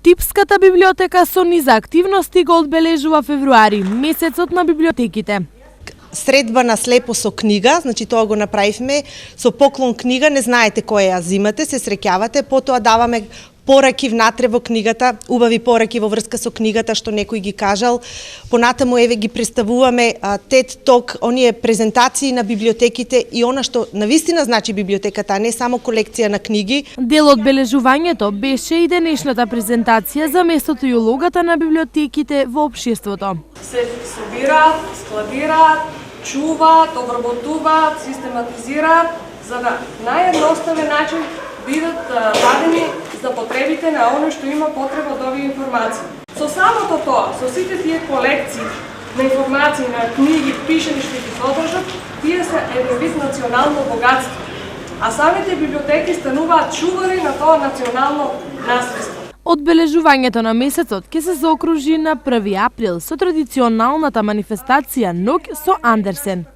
Типската библиотека со низа активности го одбележува февруари, месецот на библиотеките. Средба на слепо со книга, значи тоа го направивме со поклон книга, не знаете која ја зимате, се среќавате, потоа даваме пораки внатре во книгата, убави пораки во врска со книгата што некој ги кажал. Понатаму еве ги представуваме TED Talk, оние презентации на библиотеките и она што навистина значи библиотеката, а не само колекција на книги. Дел од бележувањето беше и денешната презентација за местото и улогата на библиотеките во општеството. Се собираат, складираат, чуваат, обработуваат, систематизираат за да наједноставен начин бидат дадени за потребите на оној што има потреба од овие информации. Со самото тоа, со сите тие колекции на информации, на книги, пишани што ги содржат, тие се еден вид национално богатство. А самите библиотеки стануваат чувари на тоа национално наследство. Одбележувањето на месецот ќе се заокружи на 1 април со традиционалната манифестација Ног со Андерсен.